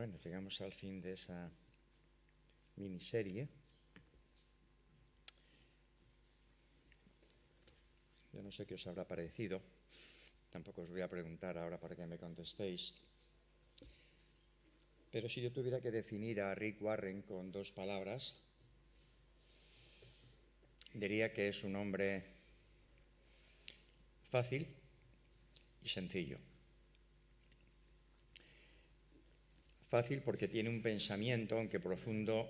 Bueno, llegamos al fin de esa miniserie. Yo no sé qué os habrá parecido, tampoco os voy a preguntar ahora para que me contestéis, pero si yo tuviera que definir a Rick Warren con dos palabras, diría que es un hombre fácil y sencillo. Fácil porque tiene un pensamiento, aunque profundo,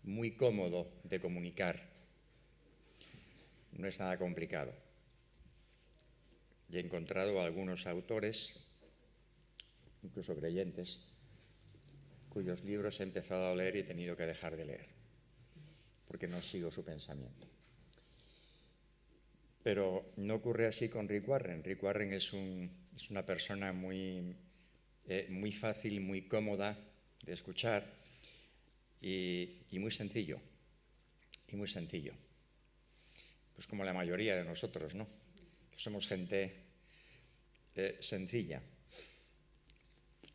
muy cómodo de comunicar. No es nada complicado. Y he encontrado algunos autores, incluso creyentes, cuyos libros he empezado a leer y he tenido que dejar de leer, porque no sigo su pensamiento. Pero no ocurre así con Rick Warren. Rick Warren es una persona muy fácil, muy cómoda de escuchar y muy sencillo. Pues como la mayoría de nosotros, ¿no? Que somos gente sencilla,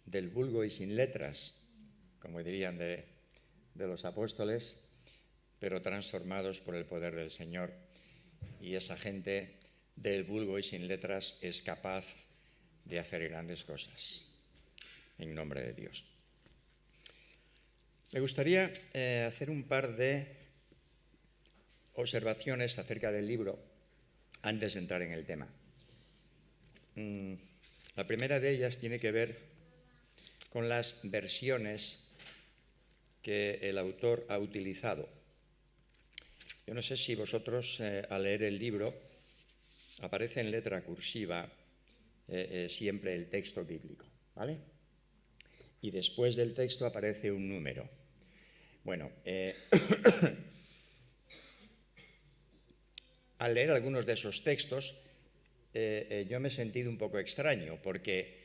del vulgo y sin letras, como dirían de los apóstoles, pero transformados por el poder del Señor. Y esa gente del vulgo y sin letras es capaz de hacer grandes cosas en nombre de Dios. Me gustaría hacer un par de observaciones acerca del libro antes de entrar en el tema. La primera de ellas tiene que ver con las versiones que el autor ha utilizado. Yo no sé si vosotros al leer el libro aparece en letra cursiva siempre el texto bíblico, ¿vale? Y después del texto aparece un número. Bueno, al leer algunos de esos textos, yo me he sentido un poco extraño, porque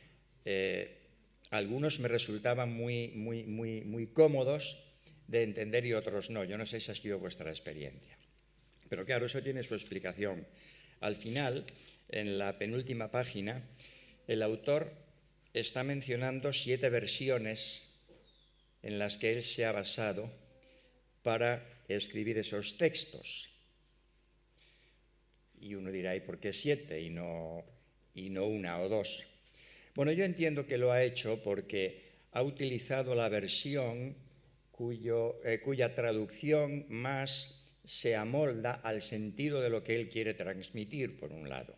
algunos me resultaban muy cómodos de entender y otros no. Yo no sé si ha sido vuestra experiencia. Pero claro, eso tiene su explicación. Al final, en la penúltima página, el autor está mencionando 7 versiones en las que él se ha basado para escribir esos textos. Y uno dirá, ¿y por qué 7 y no 1 o 2? Bueno, yo entiendo que lo ha hecho porque ha utilizado la versión cuya traducción más se amolda al sentido de lo que él quiere transmitir, por un lado.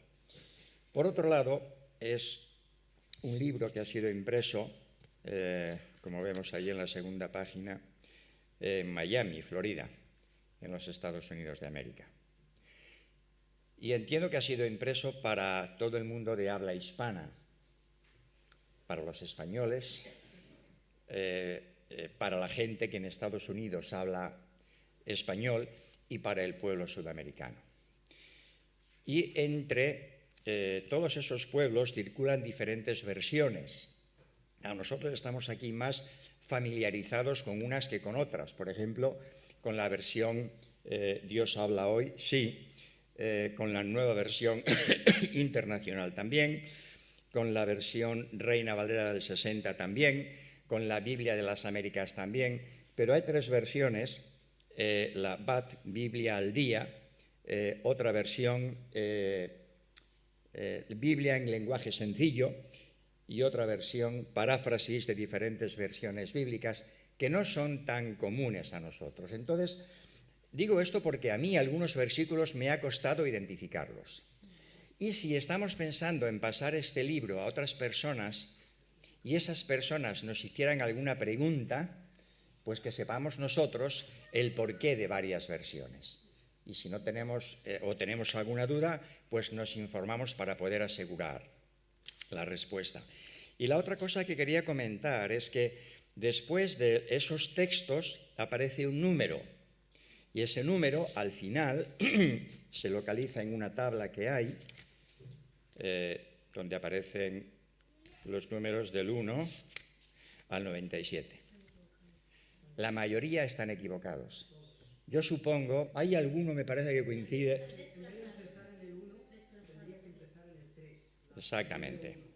Por otro lado, es un libro que ha sido impreso, como vemos ahí en la segunda página, en Miami, Florida, en los Estados Unidos de América. Y entiendo que ha sido impreso para todo el mundo de habla hispana, para los españoles, para la gente que en Estados Unidos habla español y para el pueblo sudamericano. Y entre todos esos pueblos circulan diferentes versiones. A nosotros estamos aquí más familiarizados con unas que con otras. Por ejemplo, con la versión Dios habla hoy, sí. Con la nueva versión internacional también, con la versión Reina Valera del 60 también, con la Biblia de las Américas también, pero hay 3 versiones, la BAT, Biblia al día, otra versión, Biblia en lenguaje sencillo, y otra versión, paráfrasis de diferentes versiones bíblicas que no son tan comunes a nosotros. Entonces, digo esto porque a mí algunos versículos me ha costado identificarlos. Y si estamos pensando en pasar este libro a otras personas y esas personas nos hicieran alguna pregunta, pues que sepamos nosotros el porqué de varias versiones. Y si no tenemos o tenemos alguna duda, pues nos informamos para poder asegurar la respuesta. Y la otra cosa que quería comentar es que después de esos textos aparece un número. Y ese número, al final, se localiza en una tabla que hay, donde aparecen los números del 1 al 97. La mayoría están equivocados. Yo supongo, hay alguno, me parece que coincide. Exactamente.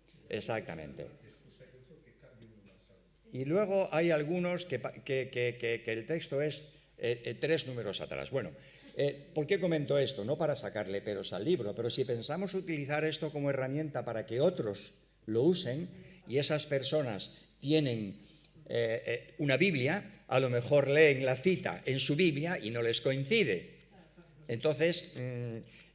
Y luego hay algunos que el texto es 3 números atrás. Bueno, ¿por qué comento esto? No para sacarle peros al libro, pero si pensamos utilizar esto como herramienta para que otros lo usen y esas personas tienen una Biblia, a lo mejor leen la cita en su Biblia y no les coincide. Entonces,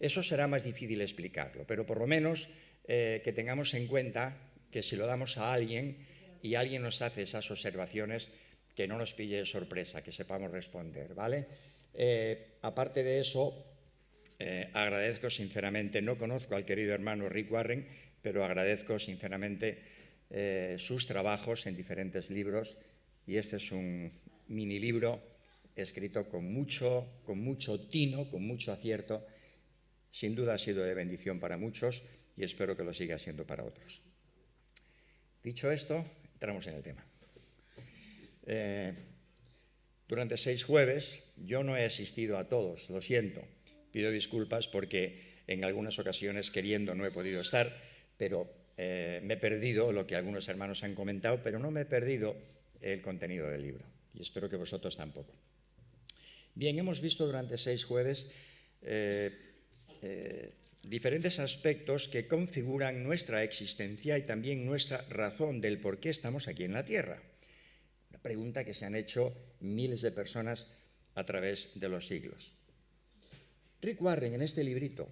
eso será más difícil explicarlo, pero por lo menos que tengamos en cuenta que si lo damos a alguien y alguien nos hace esas observaciones, que no nos pille de sorpresa, que sepamos responder, ¿vale? Aparte de eso, agradezco sinceramente, no conozco al querido hermano Rick Warren, pero agradezco sinceramente sus trabajos en diferentes libros, y este es un mini libro escrito con mucho tino, con mucho acierto. Sin duda ha sido de bendición para muchos y espero que lo siga siendo para otros. Dicho esto, entramos en el tema. Durante 6 jueves yo no he asistido a todos, lo siento, pido disculpas porque en algunas ocasiones queriendo no he podido estar, pero me he perdido lo que algunos hermanos han comentado, pero no me he perdido el contenido del libro y espero que vosotros tampoco. Bien, hemos visto durante 6 jueves diferentes aspectos que configuran nuestra existencia y también nuestra razón del por qué estamos aquí en la Tierra. Una pregunta que se han hecho miles de personas a través de los siglos. Rick Warren, en este librito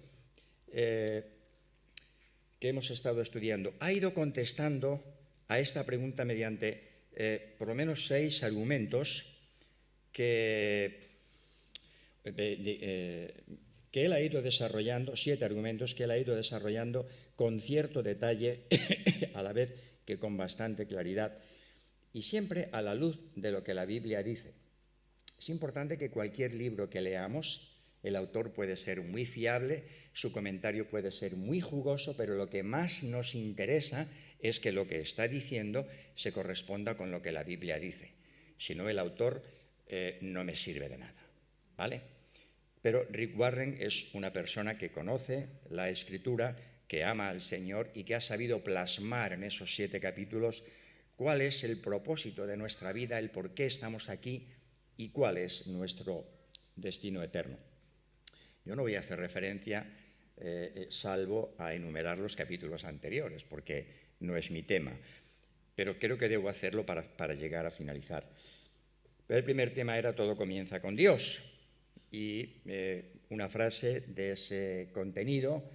que hemos estado estudiando, ha ido contestando a esta pregunta mediante por lo menos 6 argumentos que él ha ido desarrollando, 7 argumentos que él ha ido desarrollando con cierto detalle, a la vez que con bastante claridad, y siempre a la luz de lo que la Biblia dice. Es importante que cualquier libro que leamos, el autor puede ser muy fiable, su comentario puede ser muy jugoso, pero lo que más nos interesa es que lo que está diciendo se corresponda con lo que la Biblia dice. Si no, el autor no me sirve de nada, ¿vale? Pero Rick Warren es una persona que conoce la Escritura, que ama al Señor y que ha sabido plasmar en esos 7 capítulos cuál es el propósito de nuestra vida, el por qué estamos aquí y cuál es nuestro destino eterno. Yo no voy a hacer referencia, salvo a enumerar los capítulos anteriores, porque no es mi tema, pero creo que debo hacerlo para llegar a finalizar. El primer tema era todo comienza con Dios. Y una frase de ese contenido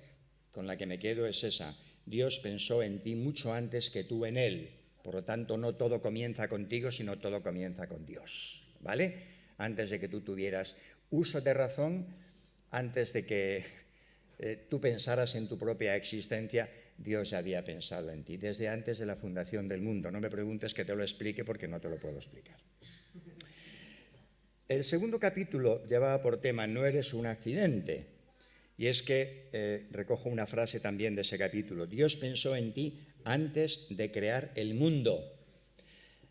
con la que me quedo es esa: Dios pensó en ti mucho antes que tú en Él. Por lo tanto, no todo comienza contigo, sino todo comienza con Dios, ¿vale? Antes de que tú tuvieras uso de razón, antes de que tú pensaras en tu propia existencia, Dios ya había pensado en ti, desde antes de la fundación del mundo. No me preguntes que te lo explique porque no te lo puedo explicar. El segundo capítulo llevaba por tema no eres un accidente, y es que recojo una frase también de ese capítulo: Dios pensó en ti antes de crear el mundo.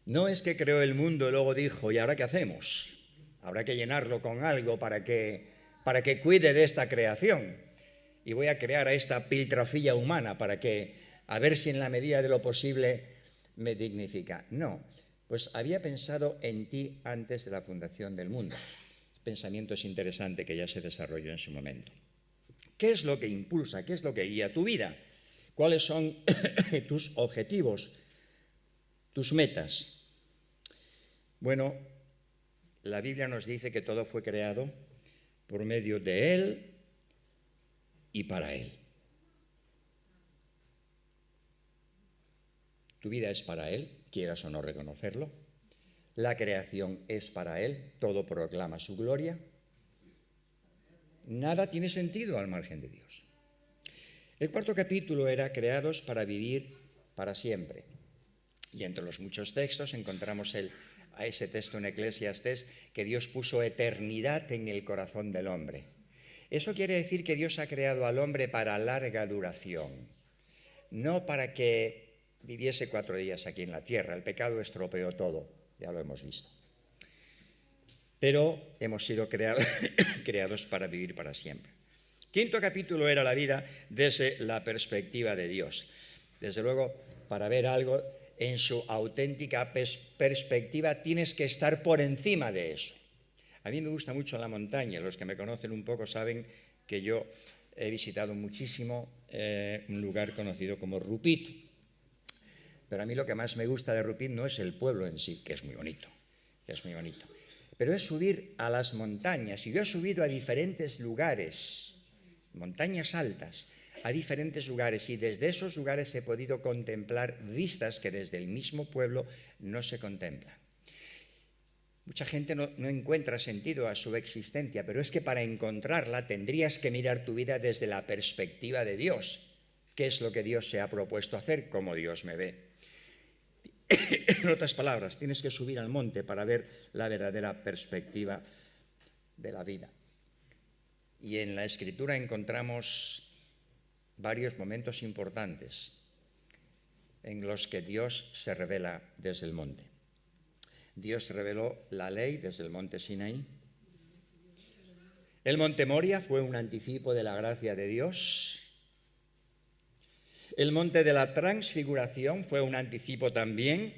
No es que creó el mundo y luego dijo, ¿y ahora qué hacemos? Habrá que llenarlo con algo para que cuide de esta creación, y voy a crear a esta piltrafilla humana para que, a ver si en la medida de lo posible me dignifica. No. Pues había pensado en ti antes de la fundación del mundo. El pensamiento es interesante, que ya se desarrolló en su momento. ¿Qué es lo que impulsa? ¿Qué es lo que guía tu vida? ¿Cuáles son tus objetivos, tus metas? Bueno, la Biblia nos dice que todo fue creado por medio de Él y para Él. Tu vida es para Él, quieras o no reconocerlo. La creación es para Él, todo proclama su gloria. Nada tiene sentido al margen de Dios. El cuarto capítulo era creados para vivir para siempre. Y entre los muchos textos encontramos a ese texto en Eclesiastés, que Dios puso eternidad en el corazón del hombre. Eso quiere decir que Dios ha creado al hombre para larga duración, no para que viviese 4 días aquí en la tierra. El pecado estropeó todo, ya lo hemos visto. Pero hemos sido creados para vivir para siempre. Quinto capítulo era la vida desde la perspectiva de Dios. Desde luego, para ver algo en su auténtica perspectiva, tienes que estar por encima de eso. A mí me gusta mucho la montaña. Los que me conocen un poco saben que yo he visitado muchísimo un lugar conocido como Rupit. Pero a mí lo que más me gusta de Rupit no es el pueblo en sí, que es muy bonito, pero es subir a las montañas. Y yo he subido a diferentes lugares, montañas altas, a diferentes lugares, y desde esos lugares he podido contemplar vistas que desde el mismo pueblo no se contemplan. Mucha gente no encuentra sentido a su existencia, pero es que para encontrarla tendrías que mirar tu vida desde la perspectiva de Dios. ¿Qué es lo que Dios se ha propuesto hacer? Como Dios me ve. En otras palabras, tienes que subir al monte para ver la verdadera perspectiva de la vida. Y en la Escritura encontramos varios momentos importantes en los que Dios se revela desde el monte. Dios reveló la ley desde el monte Sinaí. El monte Moria fue un anticipo de la gracia de Dios. El monte de la transfiguración fue un anticipo también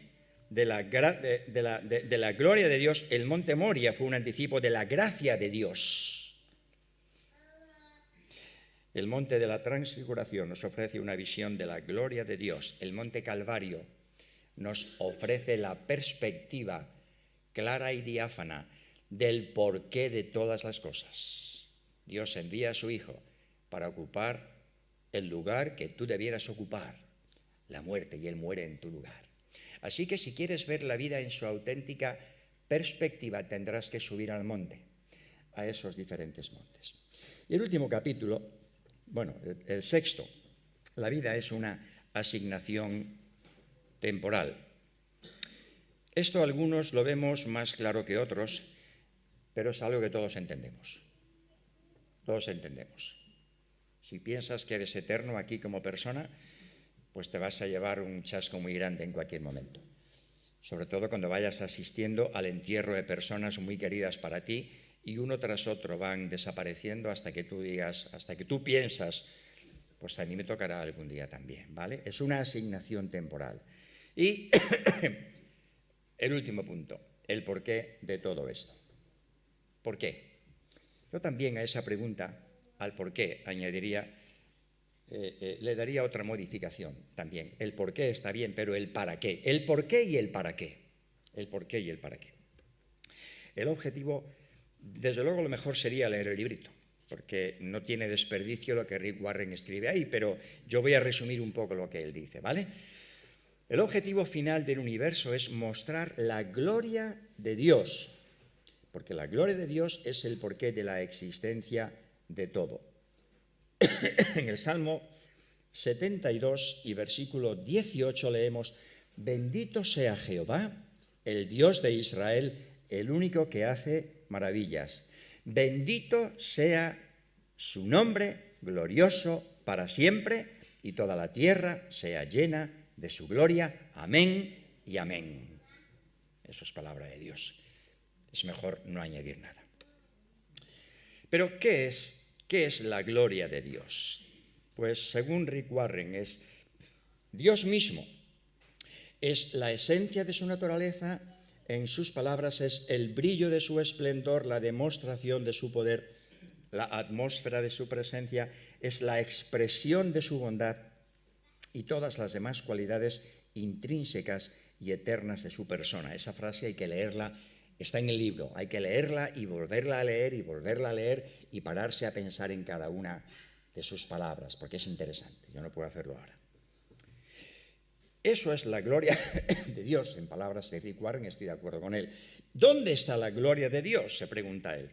de la gloria de Dios. El monte Moria fue un anticipo de la gracia de Dios. El monte de la transfiguración nos ofrece una visión de la gloria de Dios. El monte Calvario nos ofrece la perspectiva clara y diáfana del porqué de todas las cosas. Dios envía a su Hijo para ocupar el lugar que tú debieras ocupar, la muerte, y Él muere en tu lugar. Así que si quieres ver la vida en su auténtica perspectiva, tendrás que subir al monte, a esos diferentes montes. Y el último capítulo, el sexto, la vida es una asignación temporal. Esto algunos lo vemos más claro que otros, pero es algo que todos entendemos. Todos entendemos. Si piensas que eres eterno aquí como persona, pues te vas a llevar un chasco muy grande en cualquier momento. Sobre todo cuando vayas asistiendo al entierro de personas muy queridas para ti y uno tras otro van desapareciendo hasta que tú piensas, pues a mí me tocará algún día también, ¿vale? Es una asignación temporal. Y el último punto, el porqué de todo esto. ¿Por qué? Yo también a esa pregunta, al porqué, añadiría, le daría otra modificación también. El porqué está bien, pero el para qué. El porqué y el para qué. El porqué y el para qué. El objetivo, desde luego, lo mejor sería leer el librito, porque no tiene desperdicio lo que Rick Warren escribe ahí, pero yo voy a resumir un poco lo que él dice, ¿vale? El objetivo final del universo es mostrar la gloria de Dios, porque la gloria de Dios es el porqué de la existencia de todo. En el Salmo 72 y versículo 18 leemos: bendito sea Jehová, el Dios de Israel, el único que hace maravillas. Bendito sea su nombre, glorioso para siempre, y toda la tierra sea llena de su gloria. Amén y amén. Eso es palabra de Dios. Es mejor no añadir nada. Pero ¿qué es la gloria de Dios? Pues según Rick Warren es Dios mismo. Es la esencia de su naturaleza, en sus palabras es el brillo de su esplendor, la demostración de su poder, la atmósfera de su presencia, es la expresión de su bondad y todas las demás cualidades intrínsecas y eternas de su persona. Esa frase hay que leerla, está en el libro, hay que leerla y volverla a leer y volverla a leer y pararse a pensar en cada una de sus palabras, porque es interesante, yo no puedo hacerlo ahora. Eso es la gloria de Dios, en palabras de Rick Warren, estoy de acuerdo con él. ¿Dónde está la gloria de Dios?, se pregunta él.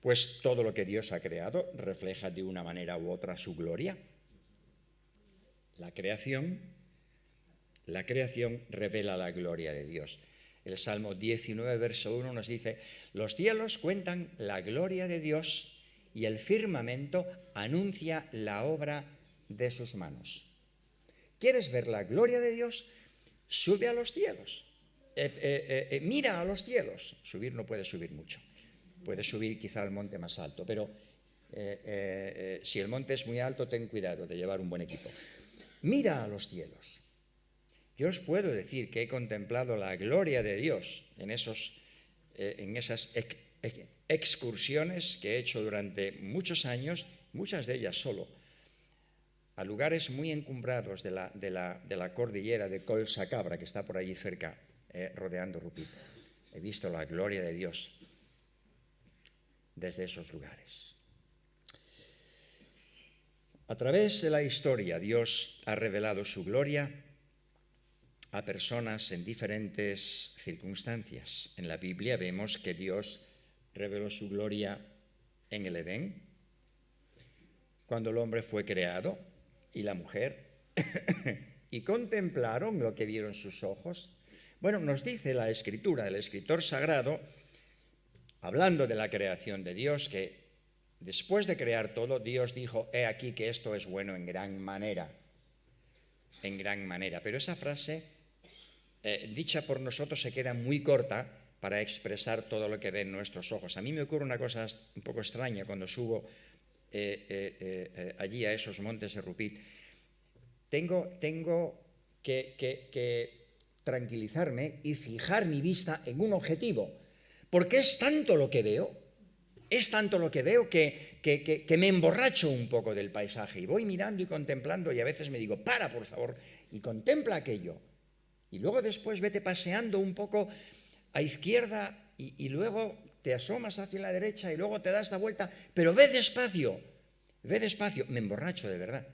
Pues todo lo que Dios ha creado refleja de una manera u otra su gloria. La creación revela la gloria de Dios. El Salmo 19, verso 1 nos dice: los cielos cuentan la gloria de Dios y el firmamento anuncia la obra de sus manos. ¿Quieres ver la gloria de Dios? Sube a los cielos. Mira a los cielos. Subir no puedes subir mucho. Puedes subir quizá al monte más alto, pero si el monte es muy alto, ten cuidado de llevar un buen equipo. Mira a los cielos. Yo os puedo decir que he contemplado la gloria de Dios en esas excursiones que he hecho durante muchos años, muchas de ellas solo, a lugares muy encumbrados de la cordillera de Colsacabra, que está por allí cerca, rodeando Rupit. He visto la gloria de Dios desde esos lugares. A través de la historia, Dios ha revelado su gloria a personas en diferentes circunstancias. En la Biblia vemos que Dios reveló su gloria en el Edén, cuando el hombre fue creado y la mujer, y contemplaron lo que vieron sus ojos. Bueno, nos dice la Escritura, el escritor sagrado, hablando de la creación de Dios, que después de crear todo, Dios dijo: he aquí que esto es bueno en gran manera. En gran manera. Pero esa frase, dicha por nosotros, se queda muy corta para expresar todo lo que ven nuestros ojos. A mí me ocurre una cosa un poco extraña cuando subo allí a esos montes de Rupit. Tengo que tranquilizarme y fijar mi vista en un objetivo, porque es tanto lo que veo, que me emborracho un poco del paisaje y voy mirando y contemplando, y a veces me digo: para, por favor, y contempla aquello. Y luego después vete paseando un poco a izquierda y luego te asomas hacia la derecha y luego te das la vuelta, pero ve despacio. Me emborracho de verdad.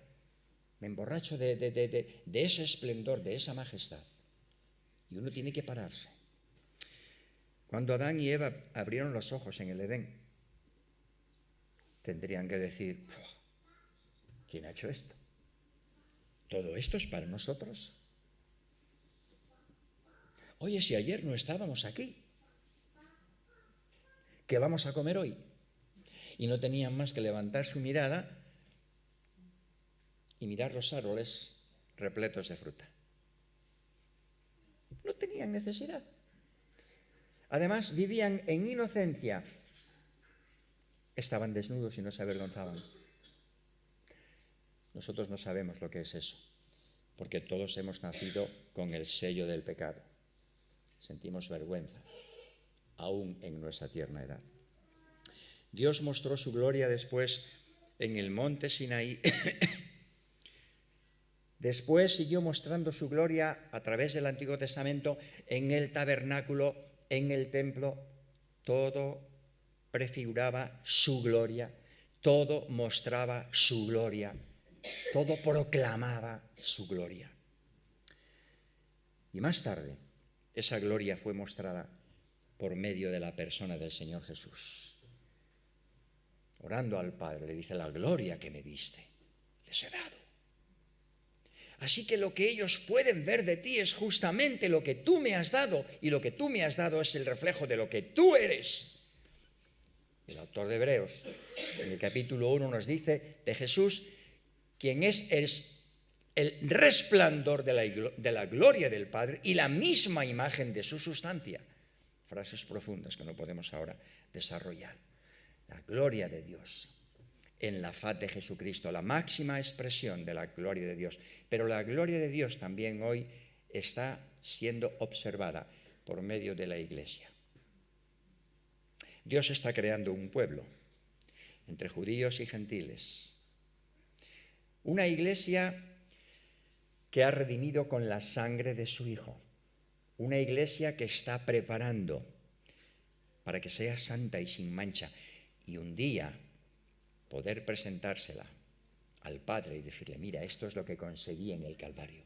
Me emborracho de ese esplendor, de esa majestad. Y uno tiene que pararse. Cuando Adán y Eva abrieron los ojos en el Edén, tendrían que decir: ¿quién ha hecho esto? ¿Todo esto es para nosotros? Oye, si ayer no estábamos aquí, ¿qué vamos a comer hoy? Y no tenían más que levantar su mirada y mirar los árboles repletos de fruta. No tenían necesidad. Además, vivían en inocencia. Estaban desnudos y no se avergonzaban. Nosotros no sabemos lo que es eso, porque todos hemos nacido con el sello del pecado. Sentimos vergüenza, aún en nuestra tierna edad. Dios mostró su gloria después en el monte Sinaí. Después siguió mostrando su gloria a través del Antiguo Testamento en el tabernáculo, en el templo. Todo prefiguraba su gloria, todo mostraba su gloria, todo proclamaba su gloria. Y más tarde, esa gloria fue mostrada por medio de la persona del Señor Jesús. Orando al Padre, le dice: la gloria que me diste, les he dado. Así que lo que ellos pueden ver de ti es justamente lo que tú me has dado, y lo que tú me has dado es el reflejo de lo que tú eres. El autor de Hebreos, en el capítulo 1, nos dice de Jesús, quien es el resplandor de la gloria del Padre y la misma imagen de su sustancia. Frases profundas que no podemos ahora desarrollar. La gloria de Dios en la faz de Jesucristo, la máxima expresión de la gloria de Dios. Pero la gloria de Dios también hoy está siendo observada por medio de la Iglesia. Dios está creando un pueblo entre judíos y gentiles. Una Iglesia que ha redimido con la sangre de su Hijo. Una Iglesia que está preparando para que sea santa y sin mancha. Y un día poder presentársela al Padre y decirle: mira, esto es lo que conseguí en el Calvario.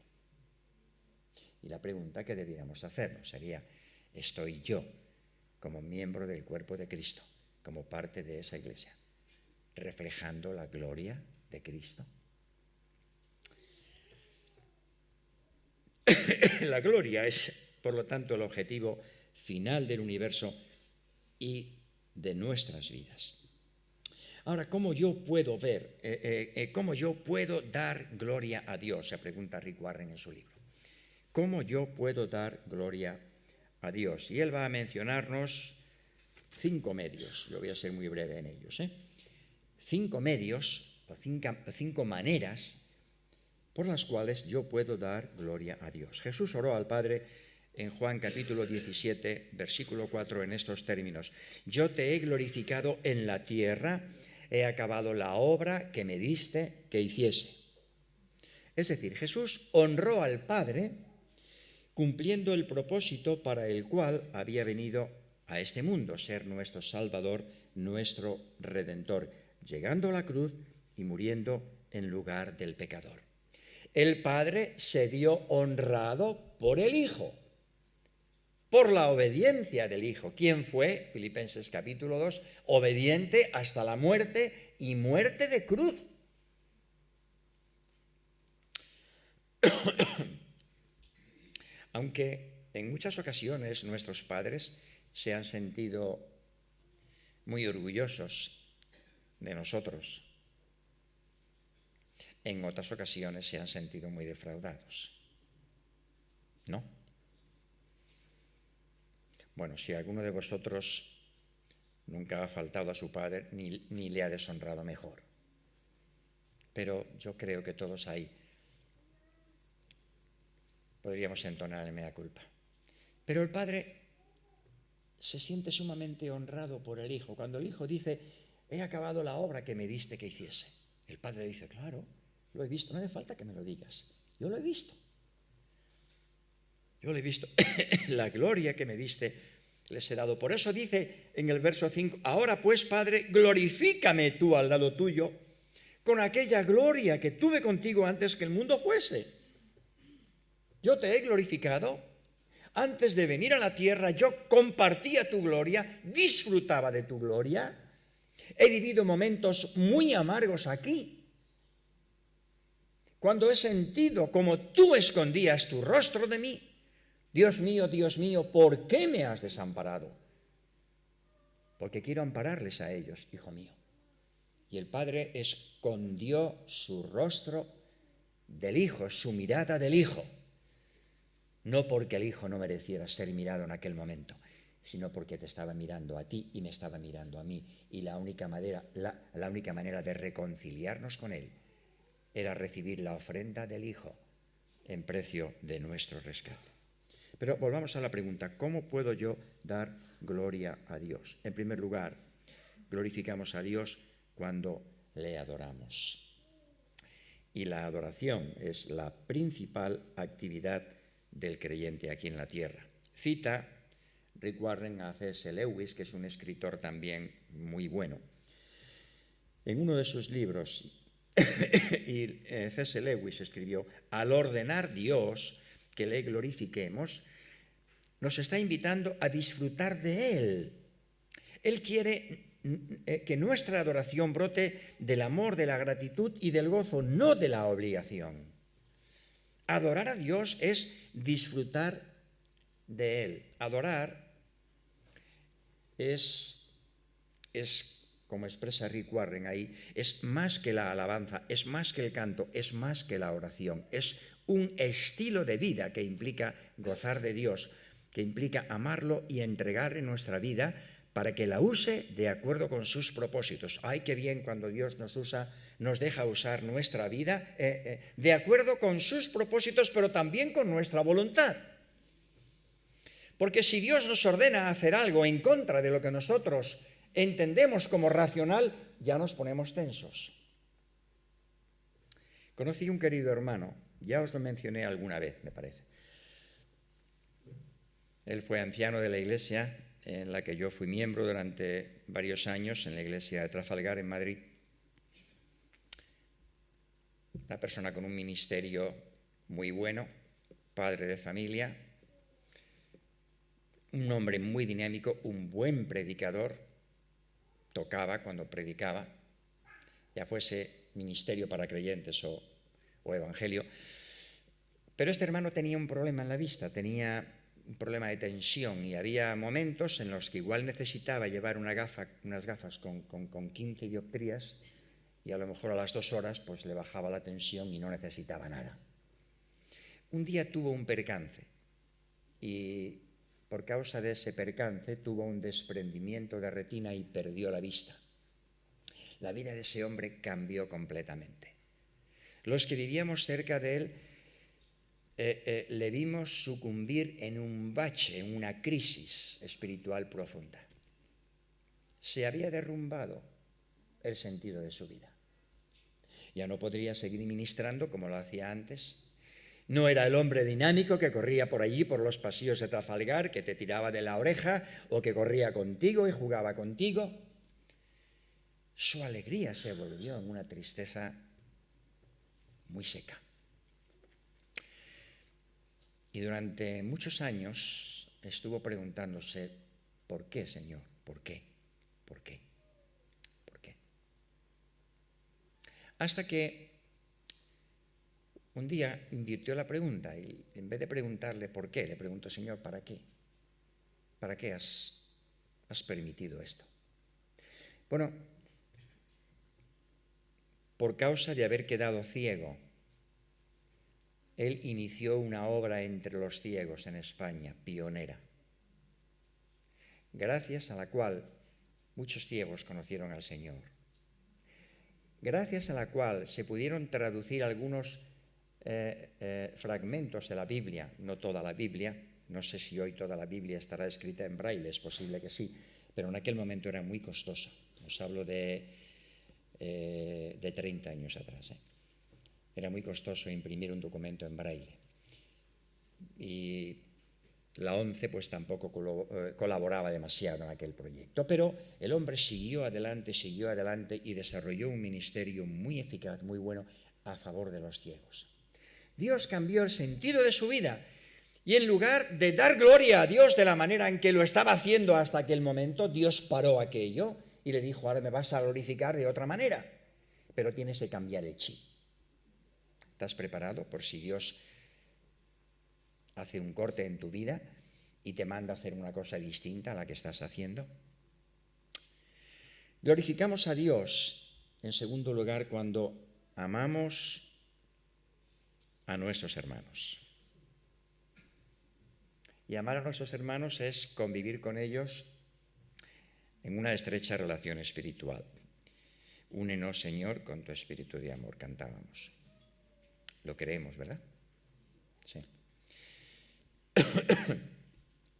Y la pregunta que debiéramos hacernos sería: ¿estoy yo, como miembro del cuerpo de Cristo, como parte de esa Iglesia, reflejando la gloria de Cristo? La gloria es, por lo tanto, el objetivo final del universo y de nuestras vidas. Ahora, ¿cómo yo puedo cómo yo puedo dar gloria a Dios? Se pregunta Rick Warren en su libro. ¿Cómo yo puedo dar gloria a Dios? Y él va a mencionarnos 5 medios. Yo voy a ser muy breve en ellos. 5 medios o 5 maneras por las cuales yo puedo dar gloria a Dios. Jesús oró al Padre en Juan capítulo 17, versículo 4, en estos términos: yo te he glorificado en la tierra, he acabado la obra que me diste que hiciese. Es decir, Jesús honró al Padre cumpliendo el propósito para el cual había venido a este mundo, ser nuestro Salvador, nuestro Redentor, llegando a la cruz y muriendo en lugar del pecador. El Padre se vio honrado por el Hijo, por la obediencia del Hijo. ¿Quién fue? Filipenses capítulo 2, obediente hasta la muerte y muerte de cruz. Aunque en muchas ocasiones nuestros padres se han sentido muy orgullosos de nosotros, en otras ocasiones se han sentido muy defraudados, ¿no? Bueno, si alguno de vosotros nunca ha faltado a su padre ni le ha deshonrado, mejor. Pero yo creo que todos ahí podríamos entonar el mea culpa. Pero el Padre se siente sumamente honrado por el Hijo. Cuando el Hijo dice: he acabado la obra que me diste que hiciese, el Padre dice: claro, lo he visto, no hace falta que me lo digas, yo lo he visto. Yo lo he visto, la gloria que me diste les he dado. Por eso dice en el verso 5: ahora pues, Padre, glorifícame tú al lado tuyo con aquella gloria que tuve contigo antes que el mundo fuese. Yo te he glorificado. Antes de venir a la tierra yo compartía tu gloria, disfrutaba de tu gloria. He vivido momentos muy amargos aquí, cuando he sentido como tú escondías tu rostro de mí. Dios mío, ¿por qué me has desamparado? Porque quiero ampararles a ellos, hijo mío. Y el Padre escondió su rostro del Hijo, su mirada del Hijo. No porque el Hijo no mereciera ser mirado en aquel momento, sino porque te estaba mirando a ti y me estaba mirando a mí. Y la única manera de reconciliarnos con Él era recibir la ofrenda del Hijo en precio de nuestro rescate. Pero volvamos a la pregunta: ¿cómo puedo yo dar gloria a Dios? En primer lugar, glorificamos a Dios cuando le adoramos. Y la adoración es la principal actividad del creyente aquí en la tierra. Cita Rick Warren a C.S. Lewis, que es un escritor también muy bueno. En uno de sus libros, y C.S. Lewis escribió: al ordenar Dios que le glorifiquemos, nos está invitando a disfrutar de Él. Él quiere que nuestra adoración brote del amor, de la gratitud y del gozo, no de la obligación. Adorar a Dios es disfrutar de Él. Adorar es como expresa Rick Warren ahí, es más que la alabanza, es más que el canto, es más que la oración. Es un estilo de vida que implica gozar de Dios, que implica amarlo y entregarle nuestra vida para que la use de acuerdo con sus propósitos. ¡Ay, qué bien cuando Dios nos deja usar nuestra vida de acuerdo con sus propósitos, pero también con nuestra voluntad! Porque si Dios nos ordena hacer algo en contra de lo que nosotros entendemos como racional, ya nos ponemos tensos. Conocí un querido hermano, ya os lo mencioné alguna vez, me parece. Él fue anciano de la iglesia en la que yo fui miembro durante varios años, en la iglesia de Trafalgar, en Madrid. Una persona con un ministerio muy bueno, padre de familia, un hombre muy dinámico, un buen predicador, tocaba cuando predicaba, ya fuese ministerio para creyentes o evangelio. Pero este hermano tenía un problema en la vista, tenía un problema de tensión, y había momentos en los que igual necesitaba llevar unas gafas con 15 dioptrías, y a lo mejor a las 2 horas pues le bajaba la tensión y no necesitaba nada. Un día tuvo un percance y por causa de ese percance tuvo un desprendimiento de retina y perdió la vista. La vida de ese hombre cambió completamente. Los que vivíamos cerca de él le vimos sucumbir en un bache, en una crisis espiritual profunda. Se había derrumbado el sentido de su vida. Ya no podría seguir ministrando como lo hacía antes. No era el hombre dinámico que corría por allí, por los pasillos de Trafalgar, que te tiraba de la oreja o que corría contigo y jugaba contigo. Su alegría se volvió en una tristeza muy seca. Y durante muchos años estuvo preguntándose, ¿por qué, Señor? ¿Por qué? ¿Por qué? ¿Por qué? Hasta que un día invirtió la pregunta y en vez de preguntarle por qué, le preguntó, Señor, ¿para qué? ¿Para qué has permitido esto? Bueno, por causa de haber quedado ciego, él inició una obra entre los ciegos en España, pionera, gracias a la cual muchos ciegos conocieron al Señor, gracias a la cual se pudieron traducir algunos fragmentos de la Biblia, no toda la Biblia, no sé si hoy toda la Biblia estará escrita en braille, es posible que sí, pero en aquel momento era muy costoso, os hablo de 30 años atrás. Era muy costoso imprimir un documento en braille. Y la ONCE pues tampoco colaboraba demasiado en aquel proyecto. Pero el hombre siguió adelante y desarrolló un ministerio muy eficaz, muy bueno, a favor de los ciegos. Dios cambió el sentido de su vida y en lugar de dar gloria a Dios de la manera en que lo estaba haciendo hasta aquel momento, Dios paró aquello y le dijo, ahora me vas a glorificar de otra manera, pero tienes que cambiar el chip. ¿Estás preparado por si Dios hace un corte en tu vida y te manda a hacer una cosa distinta a la que estás haciendo? Glorificamos a Dios, en segundo lugar, cuando amamos a nuestros hermanos. Y amar a nuestros hermanos es convivir con ellos en una estrecha relación espiritual. Únenos, Señor, con tu espíritu de amor, cantábamos. Lo creemos, ¿verdad? Sí.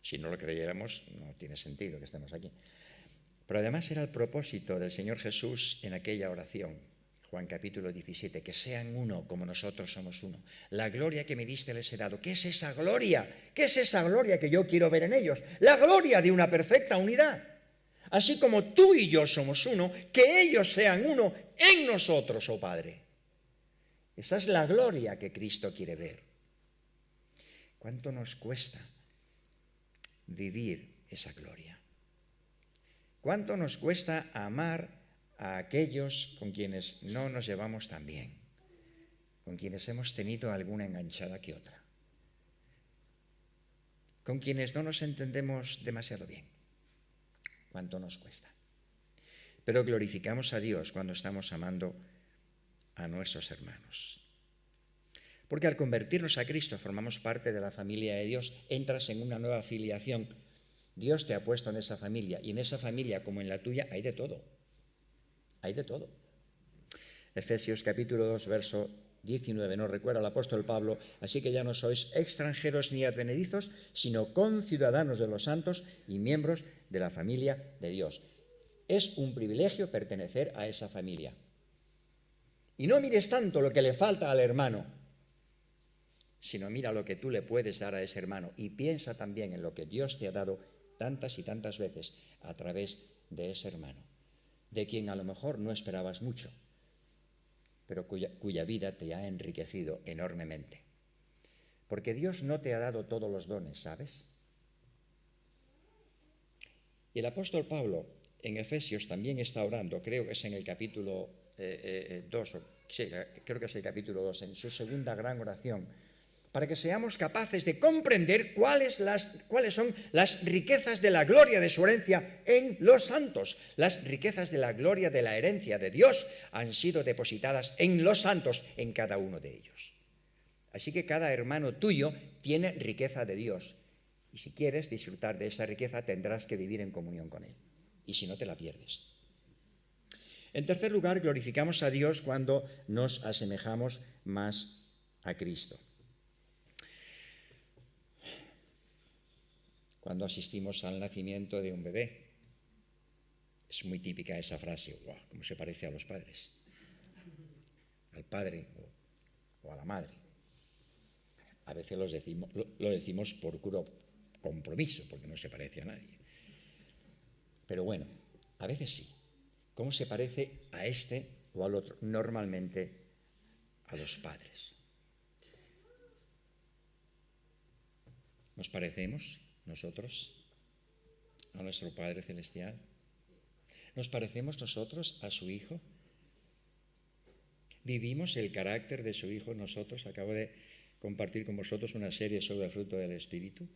Si no lo creyéramos, no tiene sentido que estemos aquí. Pero además era el propósito del Señor Jesús en aquella oración, Juan capítulo 17, que sean uno como nosotros somos uno. La gloria que me diste les he dado. ¿Qué es esa gloria? ¿Qué es esa gloria que yo quiero ver en ellos? La gloria de una perfecta unidad. Así como tú y yo somos uno, que ellos sean uno en nosotros, oh Padre. Esa es la gloria que Cristo quiere ver. ¿Cuánto nos cuesta vivir esa gloria? ¿Cuánto nos cuesta amar a aquellos con quienes no nos llevamos tan bien, con quienes hemos tenido alguna enganchada que otra, con quienes no nos entendemos demasiado bien? ¿Cuánto nos cuesta? Pero glorificamos a Dios cuando estamos amando a nuestros hermanos. Porque al convertirnos a Cristo formamos parte de la familia de Dios, entras en una nueva filiación. Dios te ha puesto en esa familia y en esa familia como en la tuya hay de todo. Hay de todo. Efesios capítulo 2, verso 19, nos recuerda el apóstol Pablo, así que ya no sois extranjeros ni advenedizos, sino conciudadanos de los santos y miembros de la familia de Dios. Es un privilegio pertenecer a esa familia. Y no mires tanto lo que le falta al hermano, sino mira lo que tú le puedes dar a ese hermano y piensa también en lo que Dios te ha dado tantas y tantas veces a través de ese hermano, de quien a lo mejor no esperabas mucho, pero cuya vida te ha enriquecido enormemente. Porque Dios no te ha dado todos los dones, ¿sabes? Y el apóstol Pablo en Efesios también está orando, creo que es en el capítulo 2, sí, creo que es el capítulo 2, en su segunda gran oración, para que seamos capaces de comprender cuáles son las riquezas de la gloria de su herencia en los santos. Las riquezas de la gloria de la herencia de Dios han sido depositadas en los santos, en cada uno de ellos. Así que cada hermano tuyo tiene riqueza de Dios. Y si quieres disfrutar de esa riqueza, tendrás que vivir en comunión con Él. Y si no, te la pierdes. En tercer lugar, glorificamos a Dios cuando nos asemejamos más a Cristo. Cuando asistimos al nacimiento de un bebé, es muy típica esa frase: ¡guau! ¿Cómo se parece a los padres? Al padre o a la madre. A veces lo decimos por puro compromiso, porque no se parece a nadie. Pero bueno, a veces sí. ¿Cómo se parece a este o al otro? Normalmente a los padres. ¿Nos parecemos nosotros a nuestro Padre Celestial? ¿Nos parecemos nosotros a su Hijo? ¿Vivimos el carácter de su Hijo nosotros? Acabo de compartir con vosotros una serie sobre el fruto del Espíritu.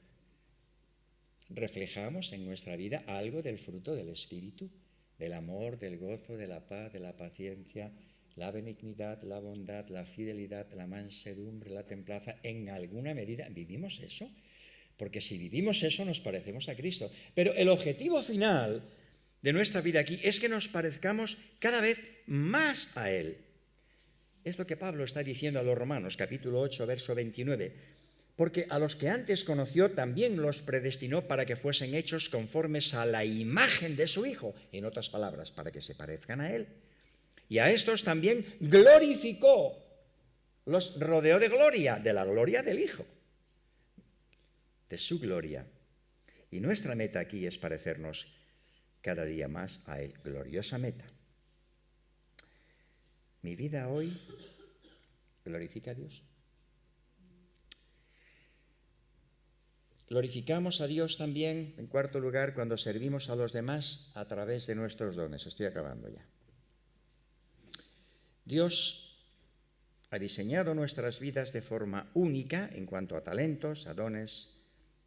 ¿Reflejamos en nuestra vida algo del fruto del Espíritu? Del amor, del gozo, de la paz, de la paciencia, la benignidad, la bondad, la fidelidad, la mansedumbre, la templanza. ¿En alguna medida vivimos eso? Porque si vivimos eso nos parecemos a Cristo. Pero el objetivo final de nuestra vida aquí es que nos parezcamos cada vez más a Él. Es lo que Pablo está diciendo a los Romanos, capítulo 8, verso 29. Porque a los que antes conoció también los predestinó para que fuesen hechos conformes a la imagen de su Hijo. En otras palabras, para que se parezcan a Él. Y a estos también glorificó, los rodeó de gloria, de la gloria del Hijo, de su gloria. Y nuestra meta aquí es parecernos cada día más a Él. Gloriosa meta. ¿Mi vida hoy glorifica a Dios? Glorificamos a Dios también, en cuarto lugar, cuando servimos a los demás a través de nuestros dones. Estoy acabando ya. Dios ha diseñado nuestras vidas de forma única en cuanto a talentos, a dones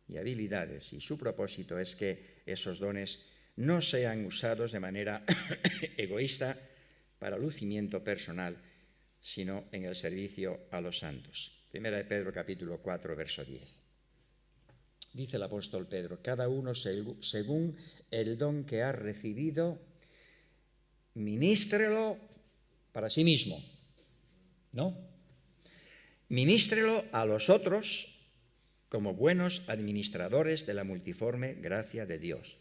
y habilidades, y su propósito es que esos dones no sean usados de manera egoísta para lucimiento personal, sino en el servicio a los santos. Primera de Pedro, capítulo 4, verso 10. Dice el apóstol Pedro: cada uno según el don que ha recibido, ministrelo para sí mismo, ¿no? Ministrelo a los otros como buenos administradores de la multiforme gracia de Dios.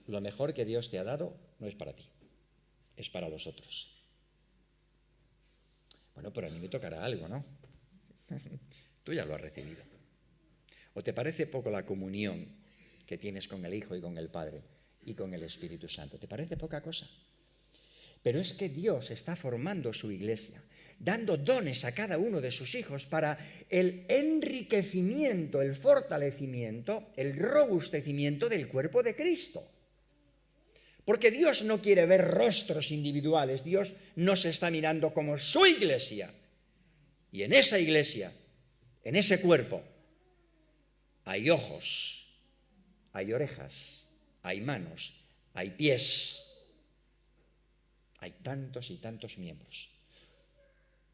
Lo mejor que Dios te ha dado no es para ti, es para los otros. Bueno, pero a mí me tocará algo, ¿no? Tú ya lo has recibido. ¿O te parece poco la comunión que tienes con el Hijo y con el Padre y con el Espíritu Santo? ¿Te parece poca cosa? Pero es que Dios está formando su iglesia, dando dones a cada uno de sus hijos para el enriquecimiento, el fortalecimiento, el robustecimiento del cuerpo de Cristo. Porque Dios no quiere ver rostros individuales, Dios nos está mirando como su iglesia. Y en esa iglesia, en ese cuerpo, hay ojos, hay orejas, hay manos, hay pies, hay tantos y tantos miembros.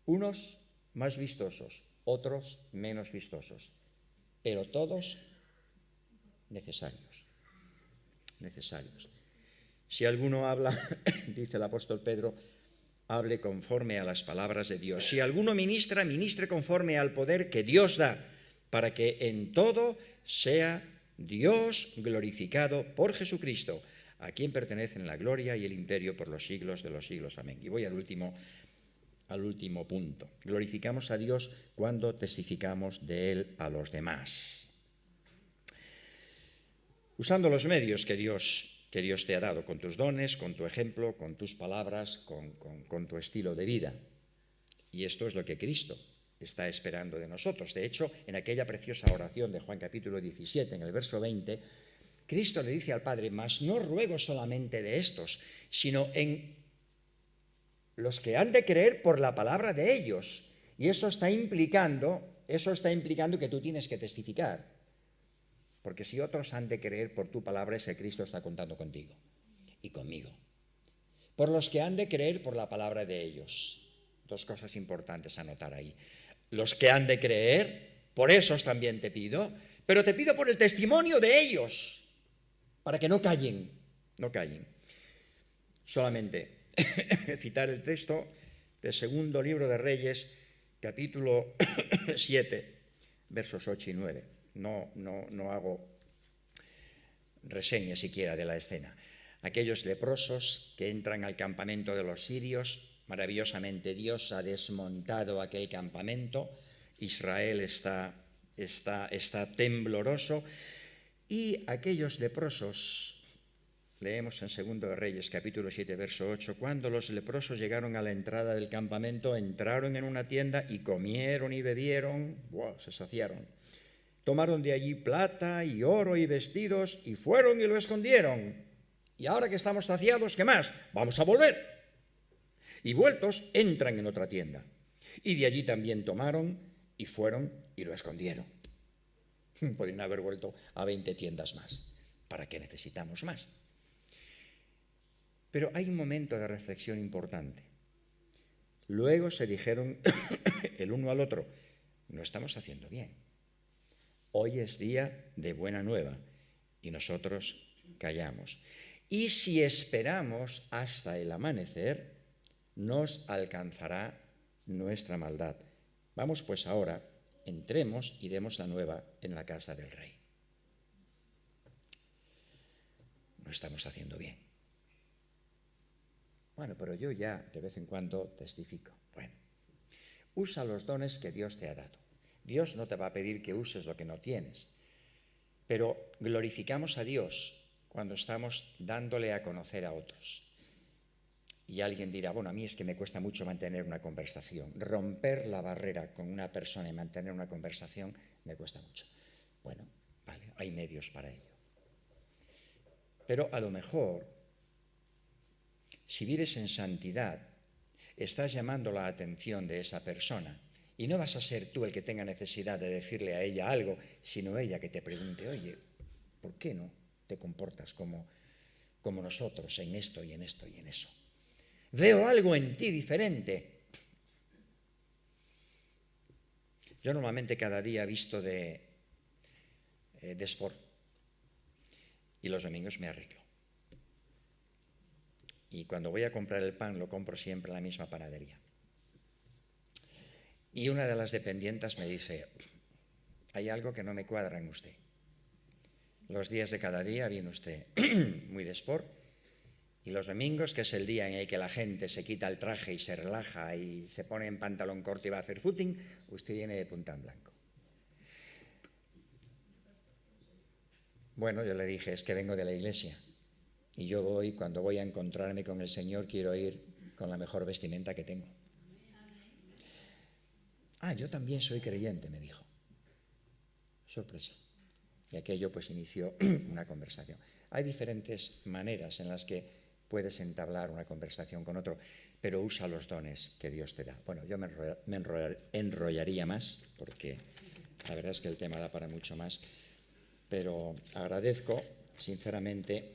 Unos más vistosos, otros menos vistosos, pero todos necesarios. Si alguno habla, dice el apóstol Pedro, hable conforme a las palabras de Dios. Si alguno ministra, ministre conforme al poder que Dios da, para que en todo sea Dios glorificado por Jesucristo, a quien pertenecen la gloria y el imperio por los siglos de los siglos. Amén. Y voy al último punto. Glorificamos a Dios cuando testificamos de Él a los demás. Usando los medios que Dios te ha dado, con tus dones, con tu ejemplo, con tus palabras, con tu estilo de vida. Y esto es lo que Cristo está esperando de nosotros. De hecho, en aquella preciosa oración de Juan capítulo 17, en el verso 20, Cristo le dice al Padre: mas no ruego solamente de estos, sino en los que han de creer por la palabra de ellos. Y eso está implicando que tú tienes que testificar. Porque si otros han de creer por tu palabra, ese Cristo está contando contigo y conmigo. Por los que han de creer por la palabra de ellos. Dos cosas importantes a notar ahí. Los que han de creer, por esos también te pido, pero te pido por el testimonio de ellos, para que no callen. solamente citar el texto del segundo libro de Reyes, capítulo 7, versos 8 y 9. No hago reseña siquiera de la escena. Aquellos leprosos que entran al campamento de los sirios, maravillosamente Dios ha desmontado aquel campamento, Israel está tembloroso, y aquellos leprosos, leemos en Segundo de Reyes, capítulo 7, verso 8, cuando los leprosos llegaron a la entrada del campamento, entraron en una tienda y comieron y bebieron, se saciaron. Tomaron de allí plata y oro y vestidos y fueron y lo escondieron. Y ahora que estamos saciados, ¿qué más? Vamos a volver. Y vueltos, entran en otra tienda. Y de allí también tomaron y fueron y lo escondieron. Podrían haber vuelto a 20 tiendas más. ¿Para qué necesitamos más? Pero hay un momento de reflexión importante. Luego se dijeron el uno al otro, no estamos haciendo bien. Hoy es día de buena nueva y nosotros callamos. Y si esperamos hasta el amanecer, nos alcanzará nuestra maldad. Vamos pues ahora, entremos y demos la nueva en la casa del rey. No estamos haciendo bien. Bueno, pero yo ya de vez en cuando testifico. Bueno, usa los dones que Dios te ha dado. Dios no te va a pedir que uses lo que no tienes, pero glorificamos a Dios cuando estamos dándole a conocer a otros. Y alguien dirá, bueno, a mí es que me cuesta mucho mantener una conversación. Romper la barrera con una persona y mantener una conversación me cuesta mucho. Bueno, vale, hay medios para ello. Pero a lo mejor, si vives en santidad, estás llamando la atención de esa persona. Y no vas a ser tú el que tenga necesidad de decirle a ella algo, sino ella que te pregunte, oye, ¿por qué no te comportas como nosotros en esto y en esto y en eso? Veo algo en ti diferente. Yo normalmente cada día visto de sport y los domingos me arreglo. Y cuando voy a comprar el pan lo compro siempre en la misma panadería. Y una de las dependientes me dice, hay algo que no me cuadra en usted. Los días de cada día viene usted muy de sport y los domingos, que es el día en el que la gente se quita el traje y se relaja y se pone en pantalón corto y va a hacer footing, usted viene de punta en blanco. Bueno, yo le dije, es que vengo de la iglesia y yo cuando voy a encontrarme con el Señor, quiero ir con la mejor vestimenta que tengo. Ah, yo también soy creyente, me dijo. Sorpresa. Y aquello pues inició una conversación. Hay diferentes maneras en las que puedes entablar una conversación con otro, pero usa los dones que Dios te da. Bueno, yo me enrollaría más, porque la verdad es que el tema da para mucho más, pero agradezco sinceramente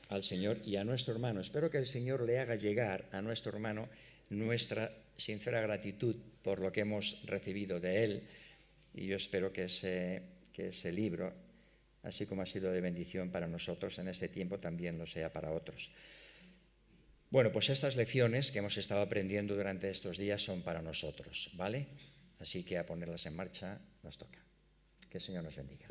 al Señor y a nuestro hermano. Espero que el Señor le haga llegar a nuestro hermano nuestra sincera gratitud por lo que hemos recibido de él, y yo espero que ese libro, así como ha sido de bendición para nosotros en este tiempo, también lo sea para otros. Bueno, pues estas lecciones que hemos estado aprendiendo durante estos días son para nosotros, ¿vale? Así que a ponerlas en marcha nos toca. Que el Señor nos bendiga.